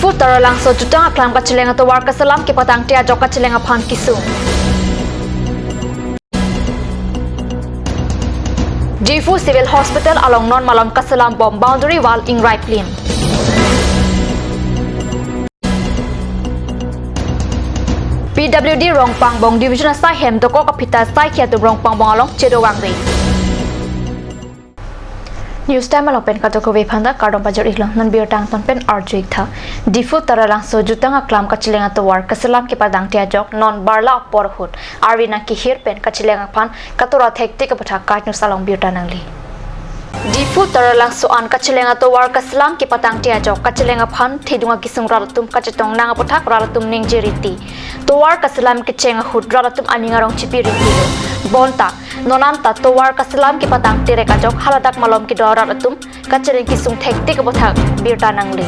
Difu taralang so jutang aklam kacilenga to war kasalam ke patang tia jok kacilenga phan kisung. Difu Civil Hospital along non malam kasalam bom boundary wall in Raiplin. PWD Rongpang Bong Division Sai Hem Toko Kapita Sai Kia to Rongpang Bong along Chedo Wangwei. News time along pen kato ko panda kardon pajar ilang nan biar tang ton pen arjuik tha difu taralang so jutang aklam kacilenga to war kasalam ke padang tia jok non barla porhut arwina ki hir pen kacilenga phan katora thekte ka patha kart news along biar tanangli difu taralang so an kacilenga to war kasalam ke patang tia jok kacilenga phan thidunga kisung raratum kacetong nanga pathak raratum ning jeriti to war kasalam ke chenga hut raratum aninga rong chipiriti bonta nonanta to war kasalam ki patang tere kajok haladak malom ki dora ratum kacering ki sung thekte ka bothak birta nangli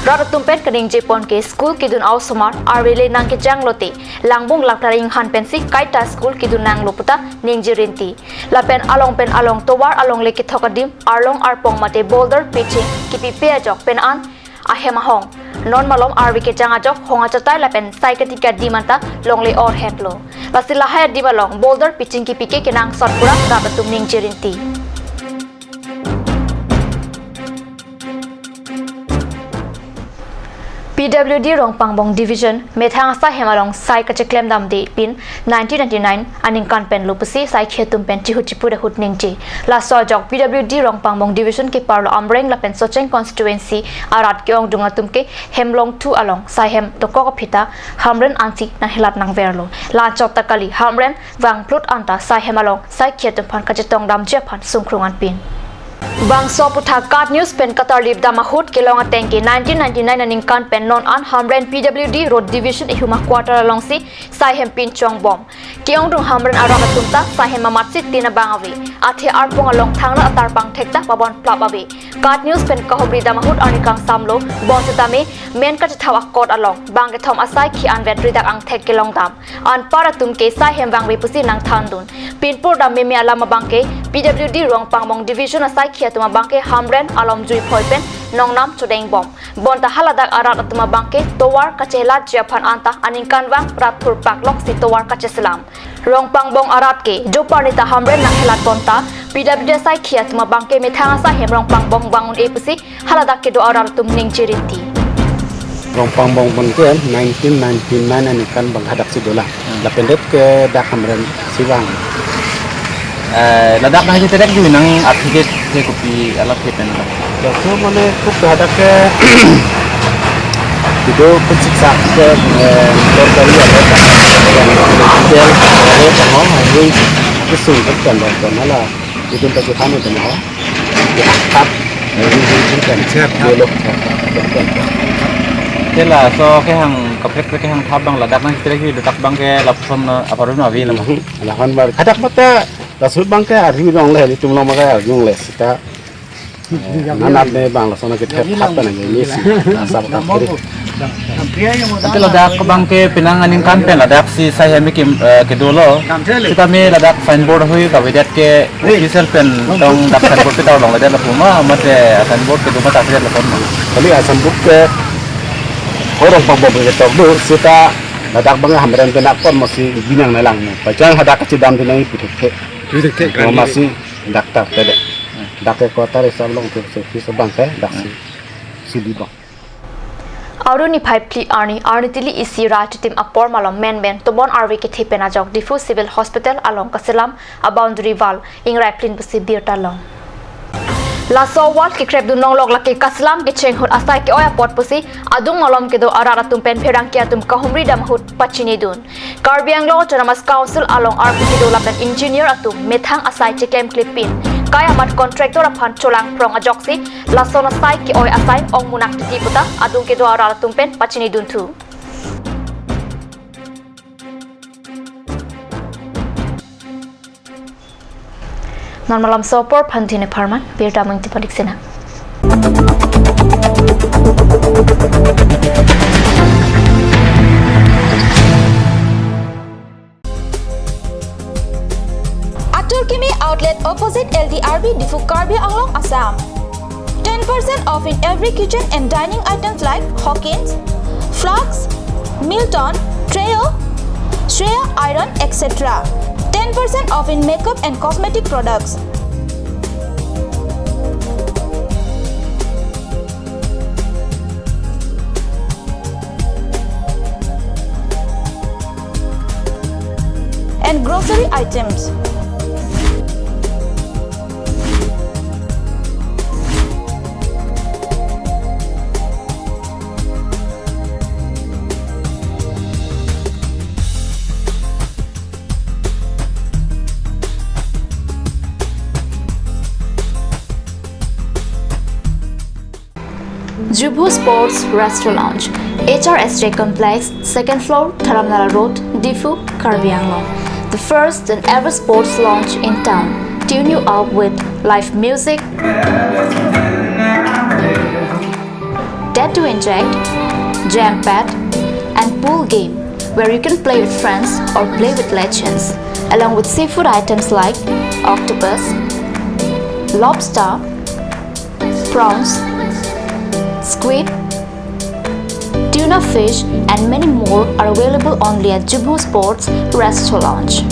ratum pen kaning jepon ke school ki dun aw somar arwele nang ki janglote langbung laktaring han pensi kaita school ki dun nang loputa ningjirinti lapen along to war along le ki thokadim arlong arpong mate boulder pitching ki pipe jok pen an ahema hong non malom arwi ke janga jok honga chatai lapen saikatika dimanta longle or hetlo lasila hay di balong boulder pitching ki pike kenang sotpura ratum ning jirinti PWD Rongpang Bong Division methang sa hemalong sai ka cheklem dam de pin 1999 aning kan pen lupusi sai khetum pen chi huchipura hut ningchi la so jok PWD Rongpang Bong Division ke parlo amreng la pen socheng constituency arat ke ong dunga tumke hemlong 2 along sai hem to ko phita hamren ansi na hilat nang verlo la chota kali hamren wang plut anta sai hemalong sai khetum phan ka chetong dam je phan sungkrungan pin Bang so putha card news pen katar lip dama hut kelong atengki 1999 aning kan pen non an hamren PWD road division ihuma quarter along si sai hem pin chong bom keong dung hamren arama tumta sai hem matsi tina bangawi athe arpong along thangla atar pang thekta babon plabawi card news pen kahobri dama hut anikang samlo bon setame men ka thawa kot along bang ke thom asai khi an vet ridak ang thek kelong dam an paratum ke sai hem bangwi pusi nang thandun pinpur dam me alama bangke PWD Rongpang Bong Division asai tuma bangke hamren alom jui phoipen nongnam chudeng bom bonta haladak arat tuma bangke towar kachela japhan anta aningkan wang rathur paklok si towar kachesalam rongpang bong arat ke joparnita hamren na helat bonta PWD sai khia tuma bangke methanga sa hem rongpang bong bangun epusi haladak ke do arat tum ning chirinti Rongpang Bong Bonke 1999 anikan bang hadak si dola lapendet ke dak hamren siwang ladak na kita dak nang artiket ke kopi alak kita nang so mane kuk hadak ke video pensiksa ke dari ada yang detail ada pangong hari kesung kan dan nala itu tak kami tengah diangkat ini kan dialog Kela so ke hang kapret ke hang thabang ladak na kita dak detak bang ke lapson apa runa wi lamah lahan bar hadak mata Tasud bang ke ari dong le itu belum makai yung les kita anak ne bang langsung kita apa nanya ini sih asap kapri Ate ladak bang ke pinanganing kampen ladak si saya mikim ke dolo kita me ladak signboard hui ka wedat ke official pen dong dak signboard kita dong ladak lapuma mate signboard ke duma tak ada lapon kali asam buk ke orang pabok begitu dulu kita ladak bang hamren tenak pun masih binang nelang pacang hadak kecidam tenang itu masih daktar tadi daktar kota resam long tu sebang ke daksi sidi bang Aruni pipe pli arni tili isi rajitim apor malom men to bon arwi ke thipena jok difu civil hospital along kaselam a boundary wall ing Raiplin busi birta long La so wal ki krep du nong lok la ke kaslam ke cheng hut asai ke oya pot pusi adung malom ke do arara tum pen pherang ke atum kahumri dam hut pachini dun Karbiang lo Charamas Council along RPT do lapen engineer atum methang asai chekem clipin kaya mat contractor aphan cholang prong ajoksi la so na sai ke oy asai ong munak ti puta adung ke do arara tum pen pachini dun thu Non malam sopor pantine parman birda mangti palik sena Atur Kimi outlet opposite LDRB Difu Karbi Anglong Assam 10 10% off in every kitchen and dining items like Hawkins, Flax, Milton, Treo, Shreya Iron, etc. 10% off in makeup and cosmetic products. And grocery items. Jubu Sports Restaurant Lounge, HRSJ Complex, 2nd floor, Dharamnala Road, Difu, Karbi Anglong. The first and ever sports lounge in town. Tune you up with live music, dead to inject, jam pad, and pool game where you can play with friends or play with legends, along with seafood items like octopus, lobster, prawns, squid, tuna fish, and many more are available only at Jubu Sports Restaurant Lounge.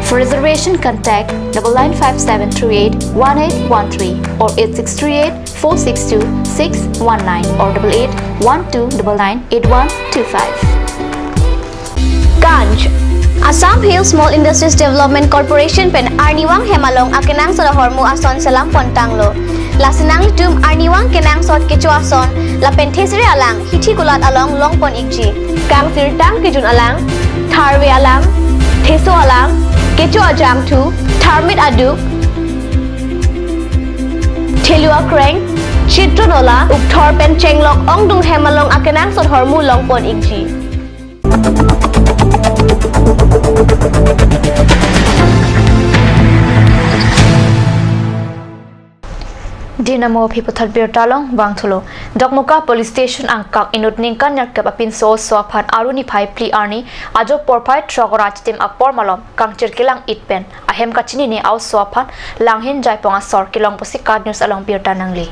For reservation, contact 9957381813 or 8638462619 or 8812998125. Ganj Assam Hill Small Industries Development Corporation pen Arniwang Hemalong akenang sa hormu ason selam pontanglo. Lasinang litum Arniwang kenang sot kecu ason la penthesri alang hithi gulat along longpon ikji. Kang sirtang kejun alang tharwe alang theso alang kecu ajam tu tharmit aduk thelua kreng chitronola ukthor pen chenglok ongdung hemalong akenang sot hormu longpon ikji. Dinamo Pipotal Birtalong Bangtulo Dokmoka Police Station Angkak Inut Ningkan Yarkap Apin So Swapan Aruni Pai Pli Arni Ajo Porpai Trogorach Tim Apor Malom Kangchir Kilang Itpen Ahem Kachini Ni Au Swapan Langhin Jaiponga Sor Kilong Pusikat News Along Birtanangli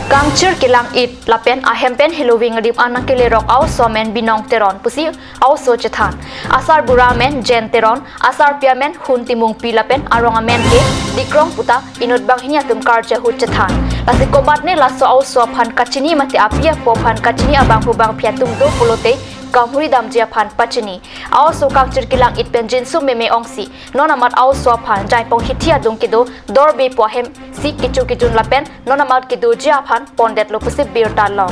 Kangchir Kilang It Lapen Ahempen Halloween Rip Anakilirok Au Somen Binong Teron Pusi Au Sochethan Asar Buramen Jen Teron Asar Piamen Huntimung Pilapen Arongamen Ke Dikrong Puta Inut Banghinya Tum Karja Huchethan Lasi Kobat Ne Laso Au Swapan Kachini Mati Apia Popan Kachini Abang Hubang Piatung Do Pulote Kamhuri Damjia Pan Pachini Au So Kangchir Kilang It Penjin Su Meme Ongsi Nonamat Au Swapan Jaipong Hitia Dungkido Dorbe Pohem Si Kichu Kijun Lapen Nonamat Kido Jia Pan Pondet Lopusi Birta Long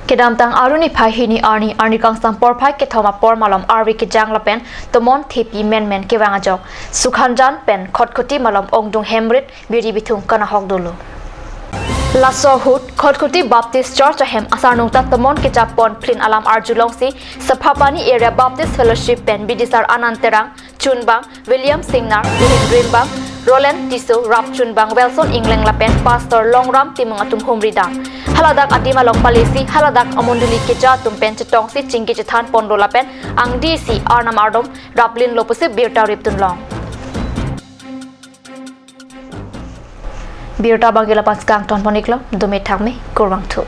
Kedam tang aruni pai hini arni kang sam por pai ke thoma por malom arwi ke jang lapen tomon thepi men ke wanga jok sukhanjan pen khotkhoti malom ongdung hemrit biri bithung kana hokdolo Laso Hut Khotkhoti Baptist Church ahem asarnung ta tomon ke japon plin alam arjulong si Saphapani Area Baptist Fellowship pen bidisar ananterang chunbang William Singnar Dreambang Roland Tiso Rap Chunbang Wilson England Lapen Pastor Longram Timung Atum Humridang Haladak Adima Long Palisi Haladak Amunduli Keja Tumpen Chetong Si Chingki Chethan Pondo Lapen Ang DC Arnam Ardom Raplin Lopusi Birta Riptun Long Birta Bangila Paskang Ton Poniklo Dumit Thangme Kurwang Tu